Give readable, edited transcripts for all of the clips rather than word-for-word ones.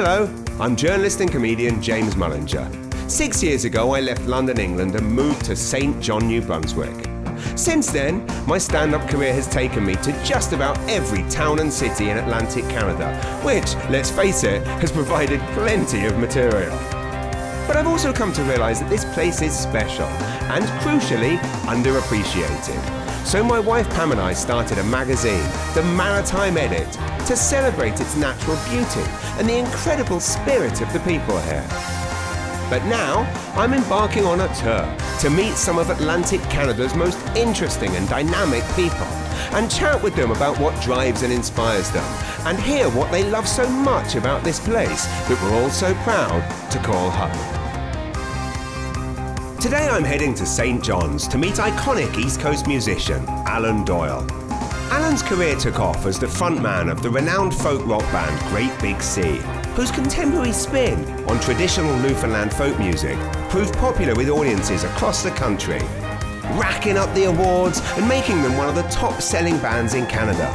Hello, I'm journalist and comedian James Mullinger. 6 years ago, I left London, England and moved to St. John, New Brunswick. Since then, my stand-up career has taken me to just about every town and city in Atlantic Canada, which, let's face it, has provided plenty of material. But I've also come to realise that this place is special and, crucially, underappreciated. So my wife Pam and I started a magazine, The Maritime Edit, to celebrate its natural beauty and the incredible spirit of the people here. But now, I'm embarking on a tour to meet some of Atlantic Canada's most interesting and dynamic people and chat with them about what drives and inspires them and hear what they love so much about this place that we're all so proud to call home. Today I'm heading to St. John's to meet iconic East Coast musician Alan Doyle. Alan's career took off as the frontman of the renowned folk rock band Great Big Sea, whose contemporary spin on traditional Newfoundland folk music proved popular with audiences across the country, racking up the awards and making them one of the top-selling bands in Canada.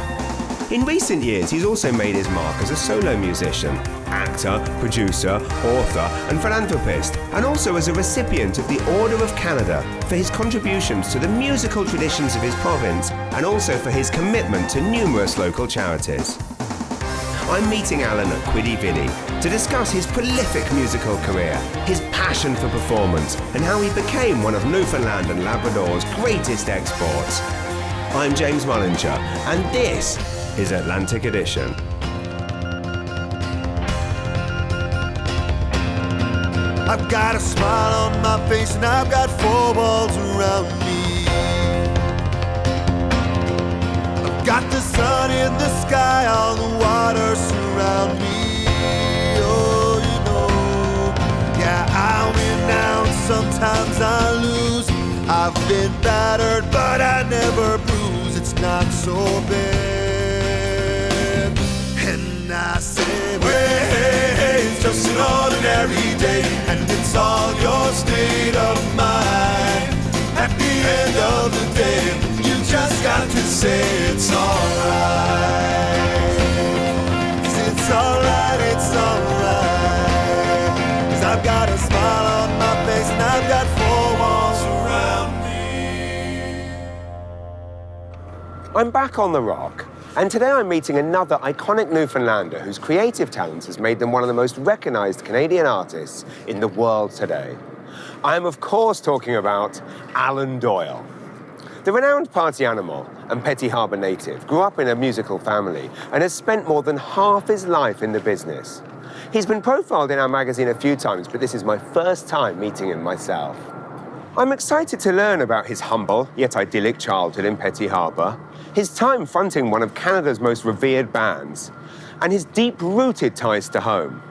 In recent years, he's also made his mark as a solo musician, actor, producer, author and philanthropist, and also as a recipient of the Order of Canada for his contributions to the musical traditions of his province and also for his commitment to numerous local charities. I'm meeting Alan at Quidi Vidi to discuss his prolific musical career, his passion for performance, and how he became one of Newfoundland and Labrador's greatest exports. I'm James Mullinger, and this is Atlantic Edition. I've got a smile on my face and I've got 4 walls around me. I've got the sun in the sky, all the water surround me. Oh, you know, yeah, I win now and sometimes I lose. I've been battered, but I never bruise. It's not so bad. And I say, well, hey, it's just an ordinary day, and it's all your state of mind. At the end of the day, you just got to say it's alright. It's alright, it's alright. 'Cause I've got a smile on my face and I've got 4 walls around me. I'm back on the rock, and today I'm meeting another iconic Newfoundlander whose creative talent has made them one of the most recognised Canadian artists in the world today. I am, of course, talking about Alan Doyle. The renowned party animal and Petty Harbour native grew up in a musical family and has spent more than half his life in the business. He's been profiled in our magazine a few times, but this is my first time meeting him myself. I'm excited to learn about his humble yet idyllic childhood in Petty Harbour, his time fronting one of Canada's most revered bands, and his deep-rooted ties to home.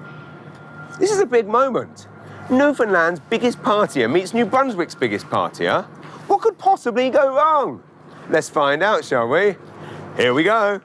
This is a big moment. Newfoundland's biggest partier meets New Brunswick's biggest partier. What could possibly go wrong? Let's find out, shall we? Here we go.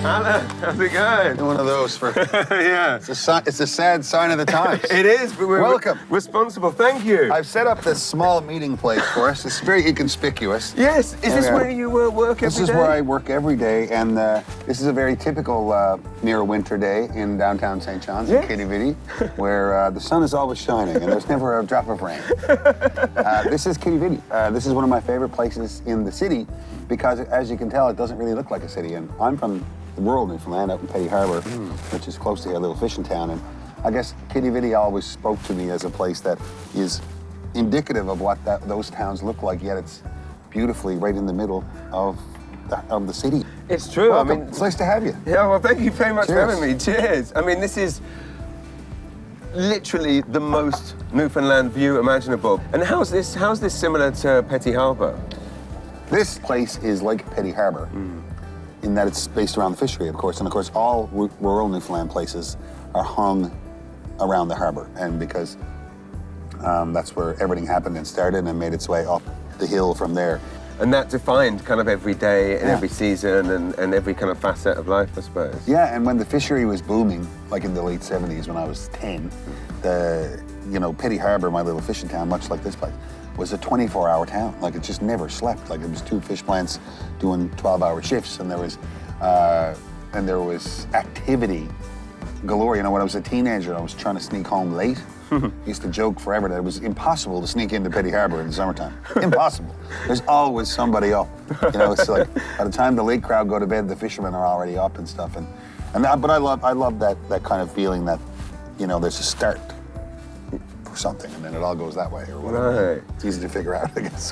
Alan, how's it going? One of those for Yeah. it's a sad sign of the times. It is, but we're Welcome. responsible. Thank you. I've set up this small meeting place for us. It's very inconspicuous. Yes, is this where you work every day? This is where I work every day, and this is a very typical near winter day in downtown St. John's, Yes. in Quidi Vidi, where the sun is always shining and there's never a drop of rain. This is Quidi Vidi. This is one of my favorite places in the city because, as you can tell, it doesn't really look like a city. And I'm from the rural Newfoundland, out in Petty Harbour, which is close to here, a little fishing town. And I guess Quidi Vidi always spoke to me as a place that is indicative of what those towns look like, yet it's beautifully right in the middle of the city. It's true. Welcome. I mean, it's nice to have you. yeah, well, thank you very much Cheers. for having me. Cheers. I mean, this is literally the most Newfoundland view imaginable. And how's this similar to Petty Harbour? This place is like Petty Harbour in that it's based around the fishery, of course. And of course, all rural Newfoundland places are hung around the harbour. And because that's where everything happened and started and made its way up the hill from there. And that defined kind of every day and every season and every kind of facet of life, I suppose. Yeah, and when the fishery was booming, like in the late 70s when I was 10, Petty Harbour, my little fishing town, much like this place, was a 24-hour town. Like, it just never slept. Like, it was 2 fish plants doing 12-hour shifts, and there was activity galore. You know, when I was a teenager, I was trying to sneak home late. I used to joke forever that it was impossible to sneak into Petty Harbour in the summertime. Impossible. There's always somebody up. You know, it's like by the time the late crowd go to bed, the fishermen are already up and stuff. But I love that kind of feeling that, you know, there's a start for something and then it all goes that way or whatever. Right. It's easy to figure out, I guess.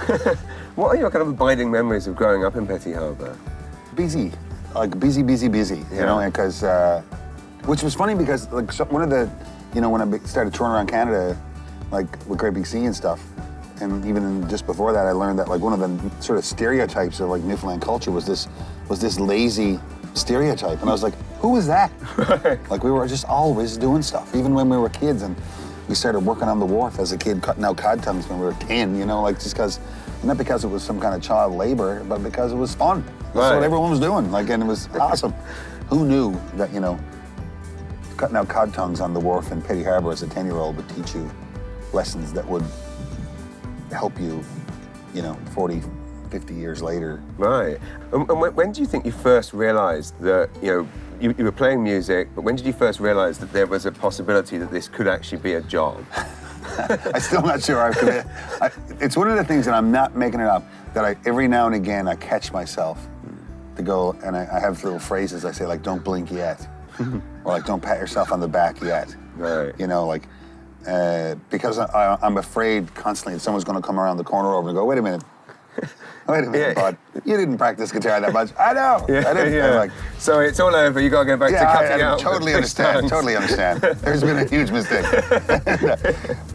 What are your kind of abiding memories of growing up in Petty Harbour? Busy, you know, because, which was funny because like one of the, you know, when I started touring around Canada, like with Great Big Sea and stuff, and even just before that, I learned that like one of the sort of stereotypes of like Newfoundland culture was this lazy stereotype, and I was like, who is that? Like we were just always doing stuff, even when we were kids, and we started working on the wharf as a kid, cutting out cod tongues when we were 10, you know, like just because, not because it was some kind of child labor, but because it was fun. That's what everyone was doing, like, and it was awesome. Who knew that, you know, cutting out cod tongues on the wharf in Petty Harbour as a 10-year-old would teach you lessons that would help you, you know, 40, 50 years later. Right. And when do you think you first realised that, you know, you were playing music, but when did you first realise that there was a possibility that this could actually be a job? I'm still not sure. It's one of the things, and I'm not making it up, that every now and again I catch myself to go, and I have little phrases I say, like, don't blink yet. Or like, don't pat yourself on the back yet. Right. You know, like, because I'm afraid constantly that someone's going to come around the corner over and go, wait a minute, bud. You didn't practice guitar that much. I know. I didn't. Yeah. Like, so it's all over. You got to go back to cutting out. Totally understand. Totally understand. There's been a huge mistake.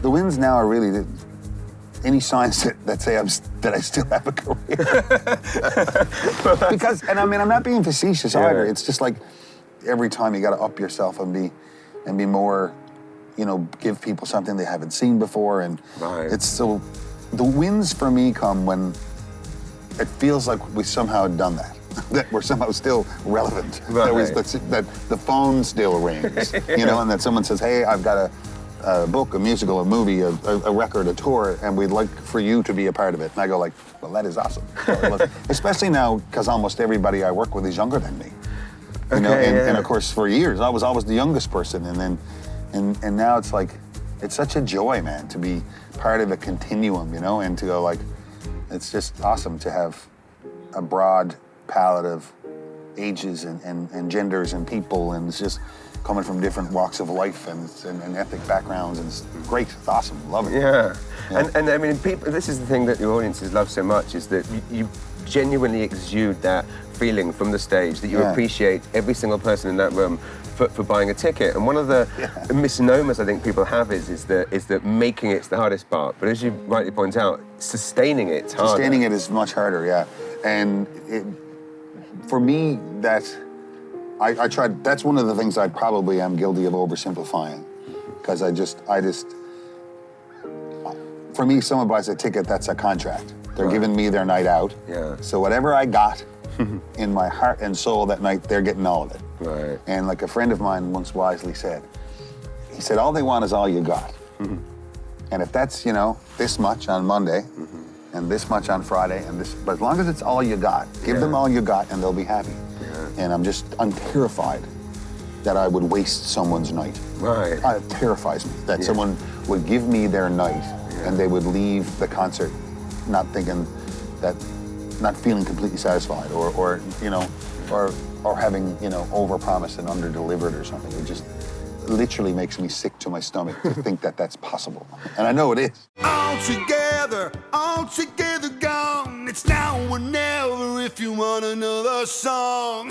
The winds now are really any signs that say that I still have a career. Because, and I mean, I'm not being facetious either. It's just like every time you got to up yourself and be more, you know, give people something they haven't seen before, and it's so. The wins for me come when it feels like we somehow had done that. That we're somehow still relevant. That the phone still rings, you know, and that someone says, hey, I've got a book, a musical, a movie, a record, a tour, and we'd like for you to be a part of it. And I go like, well, that is awesome. Especially now, because almost everybody I work with is younger than me. You know, and of course, for years, I was always the youngest person, and now it's like, it's such a joy, man, to be part of a continuum, you know, and to go like, it's just awesome to have a broad palette of ages and genders and people, and it's just coming from different walks of life and ethnic backgrounds, and it's great, it's awesome, love it. Yeah. And I mean, people, this is the thing that your audiences love so much, is that you genuinely exude that feeling from the stage, that you appreciate every single person in that room for buying a ticket. And one of the misnomers I think people have is that making it's the hardest part. But as you rightly point out, sustaining it's harder. Sustaining it is much harder, yeah. And for me, I tried, that's one of the things I probably am guilty of oversimplifying. Because for me, someone buys a ticket, that's a contract. They're giving me their night out. Yeah. So whatever I got in my heart and soul that night, they're getting all of it. Right. And like a friend of mine once wisely said, he said, all they want is all you got. And if that's, you know, this much on Monday, and this much on Friday, and this, but as long as it's all you got, give them all you got and they'll be happy. And I'm terrified that I would waste someone's night. Right. It terrifies me that someone would give me their night and they would leave the concert not thinking that, not feeling completely satisfied, or you know, or having, you know, overpromised and under-delivered or something. It just literally makes me sick to my stomach to think that that's possible. And I know it is. All together gone. It's now or never if you want another song.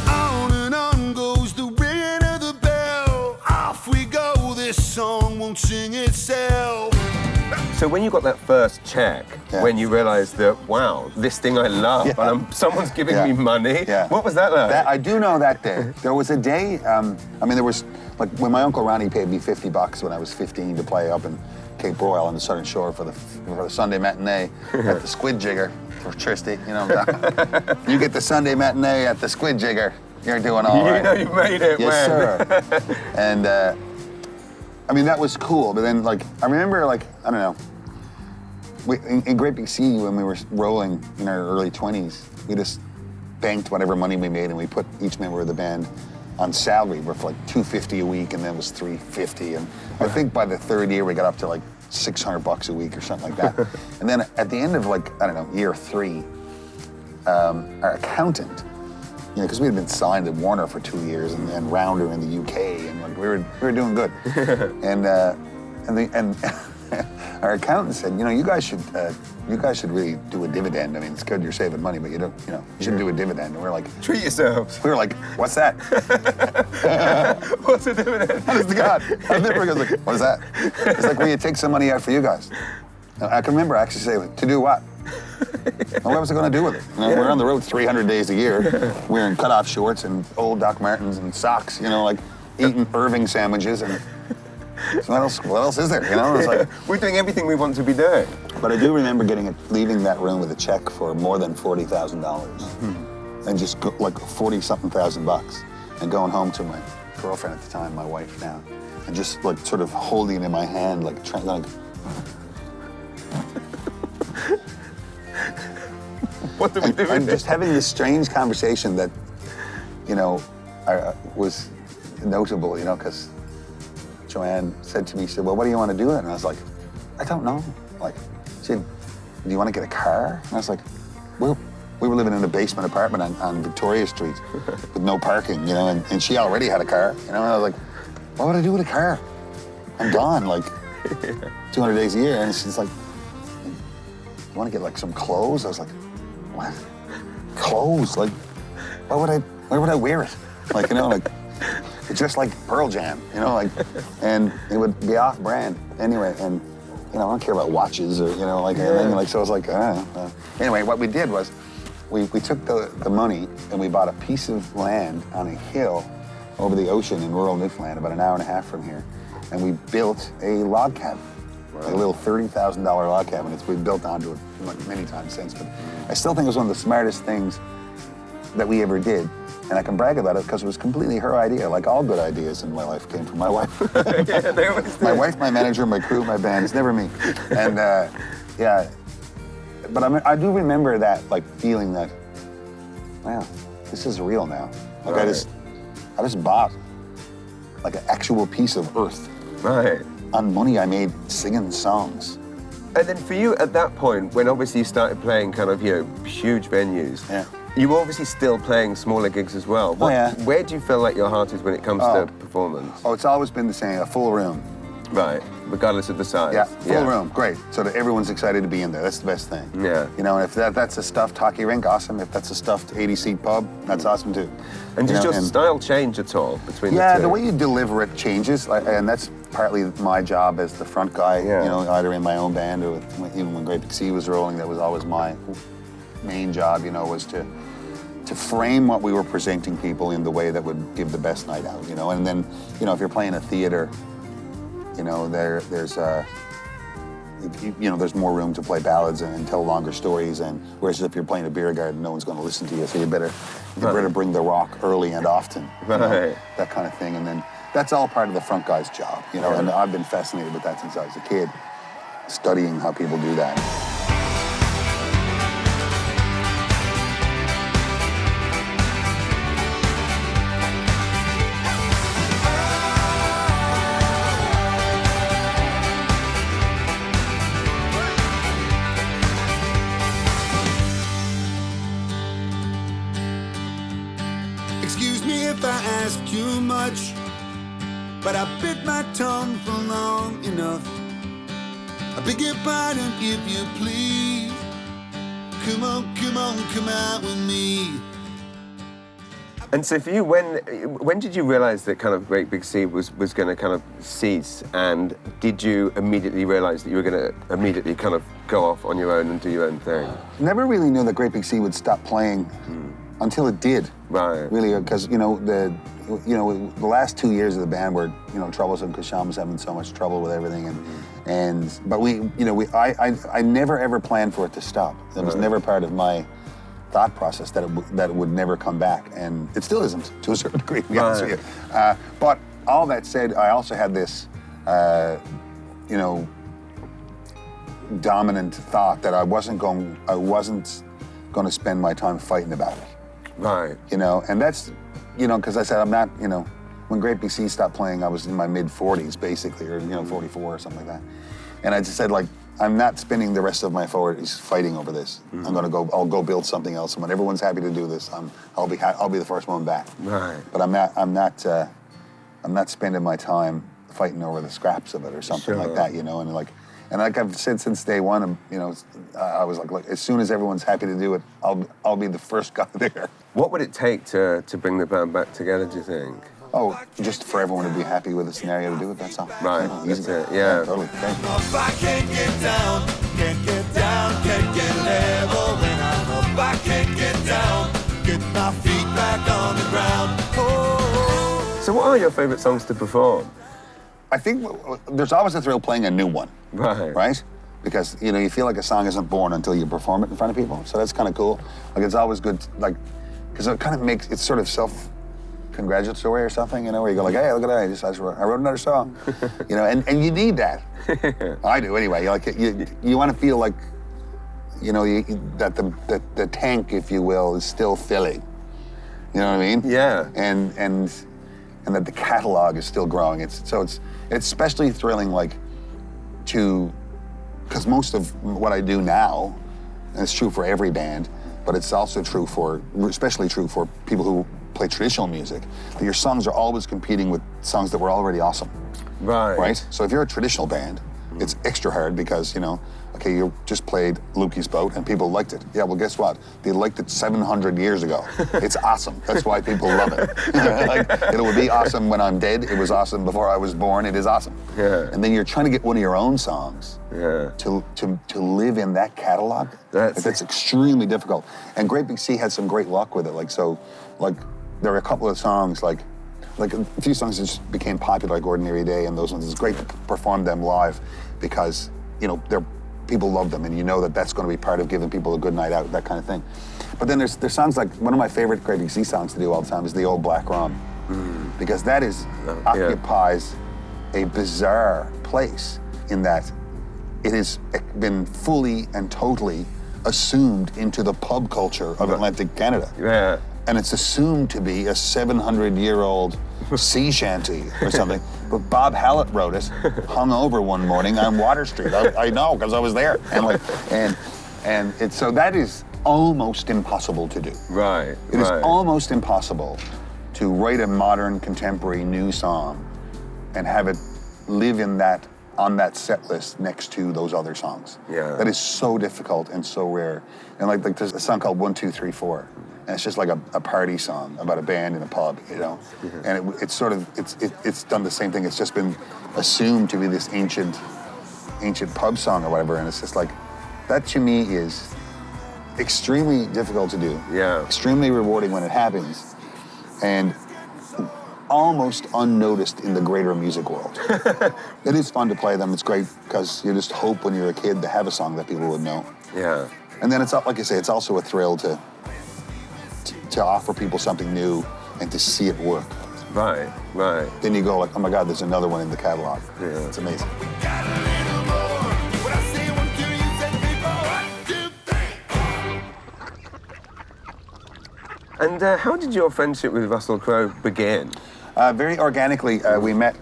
On and on goes the ringing of the bell. Off we go, this song won't sing itself. So when you got that first check, when you realised that, wow, this thing I love, and someone's giving me money, what was that like? I do know that day. There was a day, I mean, there was, like, when my Uncle Ronnie paid me $50 when I was 15 to play up in Cape Royal on the Southern Shore for the Sunday matinee at the Squid Jigger for Tristy. You know what I'm talking? You get the Sunday matinee at the Squid Jigger, you're doing all right. You know you've made it, yes, man. Sir. And I mean, that was cool. But then, like, I remember, like, I don't know, in Great Big Sea, when we were rolling in our early 20s, we just banked whatever money we made, and we put each member of the band on salary for like $250 a week, and then it was $350. And I think by the third year, we got up to like $600 a week or something like that. And then at the end of like, I don't know, year 3, our accountant, you know, because we had been signed at Warner for 2 years and Rounder in the UK, and like we were doing good. And our accountant said, you know, you guys should really do a dividend. I mean, it's good you're saving money, but you should do a dividend. And we're like, treat yourselves. We were like, what's that? What's a dividend? Honest to God. I never goes like, what is that? It's like, will you take some money out for you guys? And I can remember actually saying, to do what? Well, what was I going to do with it? You know, we're on the road 300 days a year, wearing cut-off shorts and old Doc Martens and socks, you know, like eating Irving sandwiches and. So what else is there? You know, it's like we're doing everything we want to be doing. But I do remember leaving that room with a check for more than $40,000, and just like 40-something thousand bucks, and going home to my girlfriend at the time, my wife now, and just like sort of holding it in my hand, like trying like. What do we do? And just having this strange conversation that, you know, was notable, you know, because Joanne said to me, she said, well, what do you want to do with it? And I was like, I don't know. Like, she said, do you want to get a car? And I was like, well, we were living in a basement apartment on Victoria Street with no parking, you know, and she already had a car, you know, and I was like, what would I do with a car? I'm gone, like, 200 days a year. And she's like, you want to get, like, some clothes? I was like, what? Clothes? Like, where would I wear it? Like, you know, like, it's just like Pearl Jam, you know, like, and it would be off-brand anyway. And, you know, I don't care about watches or, you know, like anything. Like, so I was like, Anyway, what we did was we took the money and we bought a piece of land on a hill over the ocean in rural Newfoundland, about an hour and a half from here. And we built a log cabin, like a little $30,000 log cabin. We've built onto it many times since, but I still think it was one of the smartest things that we ever did. And I can brag about it because it was completely her idea. Like all good ideas in my life came from my wife. Yeah, they always do. My wife, my manager, my crew, my band. It's never me. And yeah, but I do remember that, like feeling that, wow, this is real now. Like right. I just bought like an actual piece of earth. Right. On money I made singing songs. And then for you at that point, when obviously you started playing kind of, you know, huge venues. Yeah. You were obviously still playing smaller gigs as well. Where do you feel like your heart is when it comes to performance? Oh, it's always been the same, a full room. Right, regardless of the size. Yeah, full room, great. So that everyone's excited to be in there, that's the best thing. Yeah. You know, and if that's a stuffed hockey rink, awesome. If that's a stuffed 80-seat pub, that's awesome too. And does your style change at all between the two? Yeah, the way you deliver it changes, and that's partly my job as the front guy, you know, either in my own band or even when Great Big Sea was rolling, that was always my main job, you know, was to frame what we were presenting people in the way that would give the best night out, you know. And then, you know, if you're playing a theater, you know, there's more room to play ballads and tell longer stories. And whereas if you're playing a beer garden, no one's going to listen to you, so you better bring the rock early and often, you know, that kind of thing. And then that's all part of the front guy's job, you know. And I've been fascinated with that since I was a kid, studying how people do that. Excuse me if I ask too much, but I bit my tongue for long enough. I beg your pardon if you please. Come on, come out with me. And so for you, when did you realize that kind of Great Big Sea was going to kind of cease? And did you immediately realize that you were going to immediately kind of go off on your own and do your own thing? Never really knew that Great Big Sea would stop playing until it did. Right. Really, because the last 2 years of the band were troublesome because Sean was having so much trouble with everything, but I never ever planned for it to stop. It was never part of my thought process that it would never come back, and it still isn't to a certain degree. To be honest with you. But all that said, I also had this, dominant thought that I wasn't going to spend my time fighting about it. Right. And that's, because I said I'm not, when Great Big Sea stopped playing, I was in my mid-40s basically, or 44 or something like that. And I just said, like, I'm not spending the rest of my 40s fighting over this. I'll go build something else, and when everyone's happy to do this, I'll be the first one back. Right. But I'm not spending my time fighting over the scraps of it or something like that, and like I've said since day one, I was like, look, as soon as everyone's happy to do it, I'll be the first guy there. What would it take to bring the band back together, do you think? Oh, just for everyone to be happy with the scenario to do it, that's all. Right, Easy. that's it, yeah. Totally. Okay. If I can't get down, can't get level. When I'm up, I can't get down, get my feet back on the ground. Oh. So what are your favourite songs to perform? I think there's always a thrill playing a new one. Right. Right? Because, you feel like a song isn't born until you perform it in front of people. So that's kind of cool. Like, it's always good, because it kind of makes, it's sort of self-congratulatory or something, where you go like, hey, look at that, I wrote another song. And you need that. I do anyway. You want to feel like, that the tank, if you will, is still filling. You know what I mean? Yeah. And that the catalog is still growing. It's especially thrilling, because most of what I do now, and it's true for every band, but it's also especially true for people who play traditional music, that your songs are always competing with songs that were already awesome. Right. Right? So if you're a traditional band, it's extra hard because, okay, you just played Lukey's Boat and people liked it. Yeah, well, guess what? They liked it 700 years ago. It's awesome. That's why people love it. It would be awesome when I'm dead. It was awesome before I was born. It is awesome. Yeah. And then you're trying to get one of your own songs to live in that catalog. That's extremely difficult. And Great Big Sea had some great luck with it. There are a couple of songs, like a few songs that just became popular, like Ordinary Day, and those ones. It's great to perform them live because, people love them, and that's going to be part of giving people a good night out, that kind of thing. But then there's songs like, one of my favorite Great Big Sea songs to do all the time is The Old Black Rum, because that occupies a bizarre place in that it has been fully and totally assumed into the pub culture of Atlantic Canada. Yeah. And it's assumed to be a 700-year-old sea shanty or something. But Bob Hallett wrote it, hung over one morning on Water Street. I know, because I was there. And so that is almost impossible to do. Right. It is almost impossible to write a modern, contemporary, new song and have it live on that set list next to those other songs. Yeah. That is so difficult and so rare. And like there's a song called 1, 2, 3, 4. And it's just like a party song about a band in a pub, And it's done the same thing. It's just been assumed to be this ancient pub song or whatever. And it's just like, that to me is extremely difficult to do. Yeah. Extremely rewarding when it happens. And almost unnoticed in the greater music world. It is fun to play them. It's great because you just hope when you're a kid to have a song that people would know. Yeah. And then it's, like you say, it's also a thrill to offer people something new and to see it work. Right. Then you go like, oh my God, there's another one in the catalog. Yeah. It's amazing. And how did your friendship with Russell Crowe begin? Very organically, we met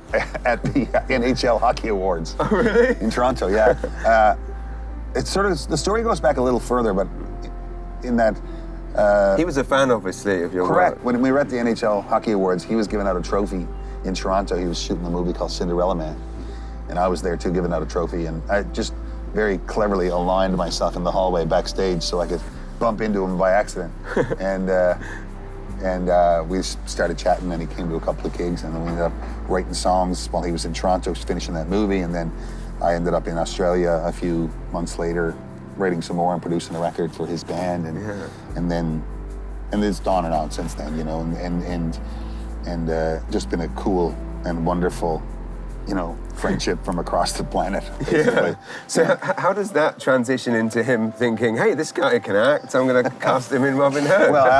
at the NHL Hockey Awards. Oh, really? In Toronto, yeah. It's the story goes back a little further, but in that... he was a fan, obviously, of your correct. work. When we were at the NHL Hockey Awards, he was giving out a trophy in Toronto. He was shooting a movie called Cinderella Man. And I was there too, giving out a trophy. And I just very cleverly aligned myself in the hallway backstage so I could bump into him by accident. and we started chatting, and he came to a couple of gigs, and then we ended up writing songs while he was in Toronto finishing that movie. And then I ended up in Australia a few months later writing some more and producing a record for his band. And then and it's gone and on since then, you know, and just been a cool and wonderful, you know, friendship from across the planet. Yeah. So how does that transition into him thinking, hey, this guy can act, I'm going to cast him in Robin Hood? Well, I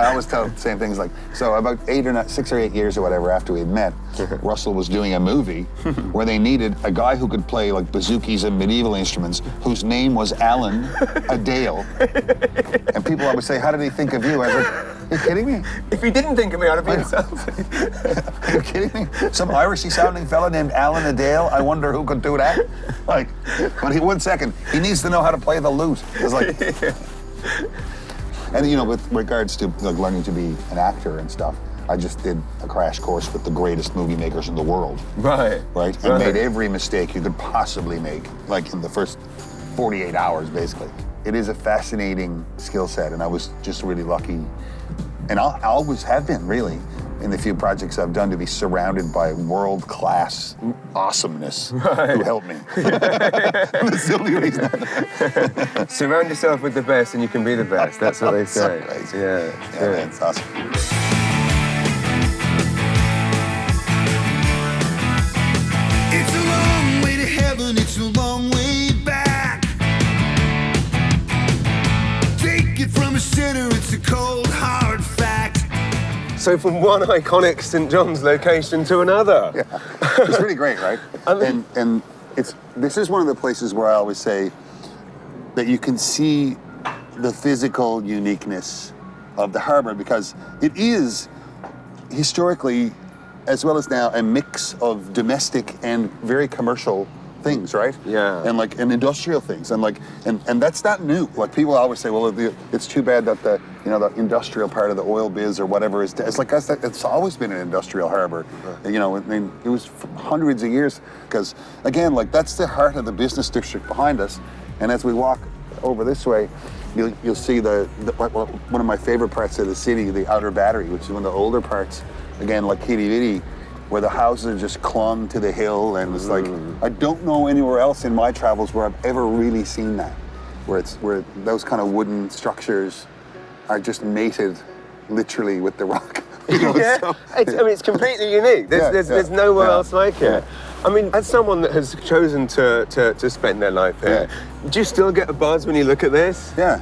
always tell the same things like, so about 6 or 8 years or whatever after we had met, Russell was doing a movie where they needed a guy who could play like bazookies and medieval instruments, whose name was Alan Doyle. And people always say, how did he think of you? I was like, are you kidding me? If he didn't think of me, I'd have been insulted. Are you kidding me? Some Irishy sounding fella named Alan Doyle? I wonder who could do that. Like, but 1 second, he needs to know how to play the lute. It's like, and you know, with regards to like learning to be an actor and stuff, I just did a crash course with the greatest movie makers in the world. Right. And made every mistake you could possibly make, like in the first 48 hours, basically. It is a fascinating skill set, and I was just really lucky, and I always have been, really, in the few projects I've done, to be surrounded by world-class awesomeness who helped me. That's the only reason. Surround yourself with the best and you can be the best. That's what they say. So crazy. Yeah, Man, it's awesome. It's a long way to heaven, it's a long way back. Take it from a sinner, it's a cold, hard fact. So from one iconic St. John's location to another. Yeah. It's really great, right? And this is one of the places where I always say that you can see the physical uniqueness of the harbour, because it is historically, as well as now, a mix of domestic and very commercial things, right? Yeah. And industrial things, and that's not new. Like, people always say, well, it's too bad that the industrial part of the oil biz or whatever is. It's like it's always been an industrial harbour. You know, I mean, it was for hundreds of years. Because again, like, that's the heart of the business district behind us. And as we walk over this way, you'll see one of my favorite parts of the city, the Outer Battery, which is one of the older parts. Again, like Quidi Vidi, where the houses are just clung to the hill, and it's like, I don't know anywhere else in my travels where I've ever really seen that, where those kind of wooden structures are just mated literally with the rock. You know, Yeah, so- I mean, it's completely unique. There's nowhere else like it. I mean, as someone that has chosen to spend their life here, do you still get a buzz when you look at this? Yeah,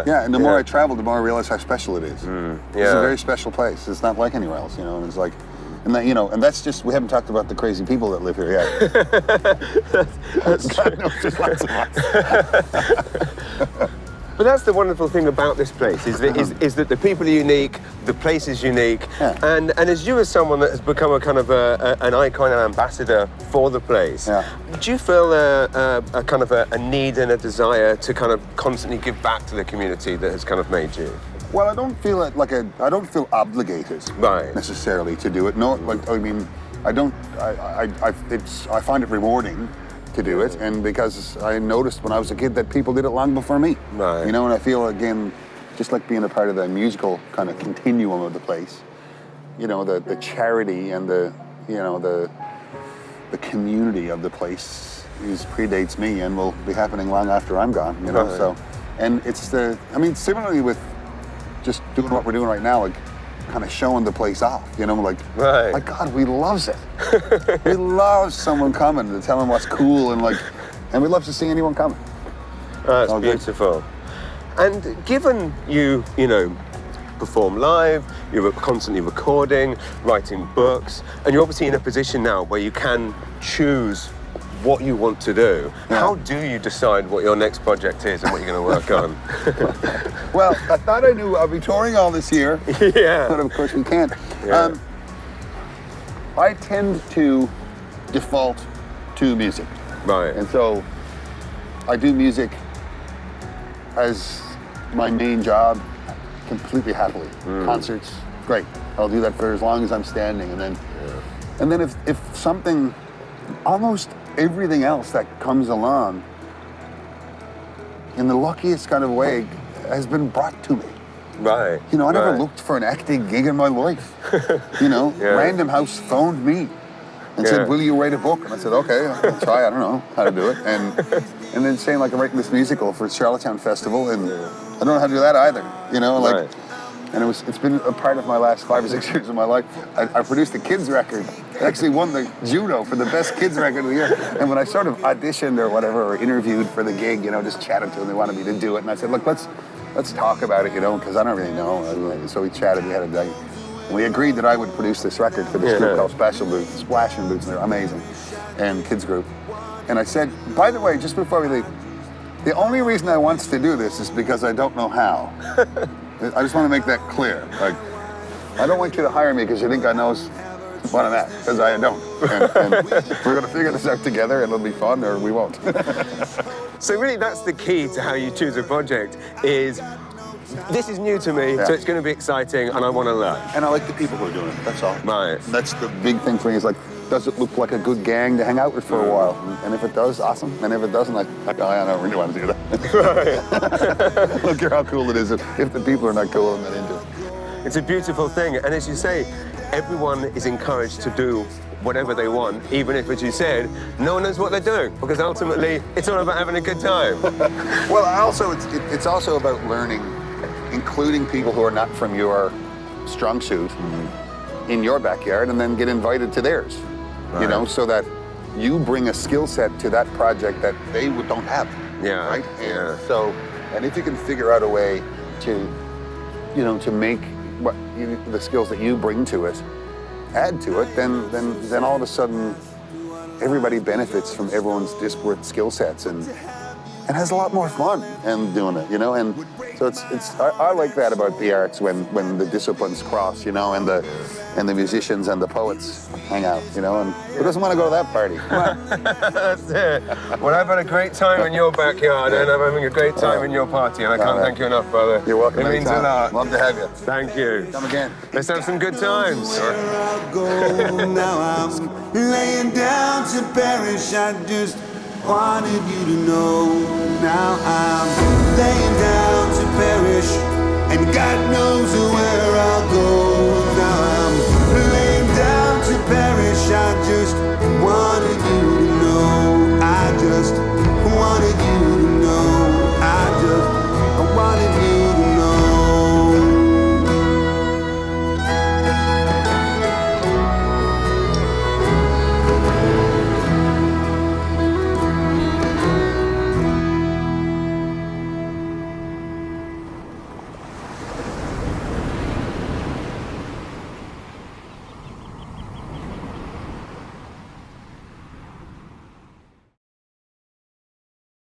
and the more I travel, the more I realize how special it is. It's a very special place. It's not like anywhere else, you know, and it's like, and that, you know, and that's just, we haven't talked about the crazy people that live here yet. God knows there's lots of us. But that's the wonderful thing about this place, is that the people are unique, the place is unique, and as you, as someone that has become a kind of an icon and ambassador for the place, do you feel a kind of a need and a desire to kind of constantly give back to the community that has kind of made you? Well, I don't feel I don't feel obligated necessarily to do it. No, like, I mean, I find it rewarding to do it, and because I noticed when I was a kid that people did it long before me. Right. You know, and I feel, again, just like being a part of the musical kind of continuum of the place, you know, the charity and the community of the place predates me and will be happening long after I'm gone, you know. So, and it's similarly with just doing what we're doing right now, like kind of showing the place off, you know, like, my God, we loves it. We love someone coming to tell them what's cool, and we love to see anyone coming. That's beautiful. And given you perform live, you're constantly recording, writing books, and you're obviously in a position now where you can choose what you want to do. How do you decide what your next project is and what you're going to work on? Well, I thought I knew I'll be touring all this year, but of course we can't. I tend to default to music. Right. And so I do music as my main job completely happily. Concerts, great. I'll do that for as long as I'm standing, and then if something, almost everything else that comes along, in the luckiest kind of way, has been brought to me. Right. You know, I never looked for an acting gig in my life. You know, Random House phoned me and said, "Will you write a book?" And I said, "Okay, I'll try. I don't know how to do it." And then saying, like, I'm writing this musical for Charlottetown Festival, and I don't know how to do that either. You know, like, And it's been a part of my last 5 or 6 years of my life. I produced a kids record. I actually won the judo for the best kids record of the year. And when I sort of auditioned or whatever, or interviewed for the gig, just chatted to them, they wanted me to do it. And I said, look, let's talk about it, because I don't really know. So we chatted, we had a day. And we agreed that I would produce this record for this group called Splashing Boots, and they're amazing. And kids group. And I said, by the way, just before we leave, the only reason I want to do this is because I don't know how. I just want to make that clear. Like, I don't want you to hire me because you think I know what I'm at, because I don't. And we're going to figure this out together, and it'll be fun, or we won't. So really, that's the key to how you choose a project, is this is new to me, so it's going to be exciting, and I want to learn. And I like the people who are doing it, that's all. Right. That's the big thing for me, is like, does it look like a good gang to hang out with for a while? And if it does, awesome. And if it doesn't, I don't really want to do that. Right. Look at how cool it is if the people are not cool and not into it. It's a beautiful thing, and as you say, everyone is encouraged to do whatever they want, even if, as you said, no one knows what they're doing, because ultimately, it's all about having a good time. Well, also, it's also about learning, including people who are not from your strong suit in your backyard, and then get invited to theirs. Right. So that you bring a skill set to that project that they don't have. Yeah. Right? And if you can figure out a way to, to make the skills that you bring to it, add to it, then all of a sudden, everybody benefits from everyone's disparate skill sets and has a lot more fun and doing it, And so I like that about the arts when the disciplines cross, and the musicians and the poets hang out, and who doesn't want to go to that party? That's it. Well, I've had a great time in your backyard, and I'm having a great time in your party, and I can't thank you enough, brother. You're welcome. It means a lot. Love to have you. Thank you. Come again. Let's have some good times. Now I'm laying down to perish. I just wanted you to know. Now I'm laying down to perish, and God knows where I'll go. Now I'm laying down to perish. I just want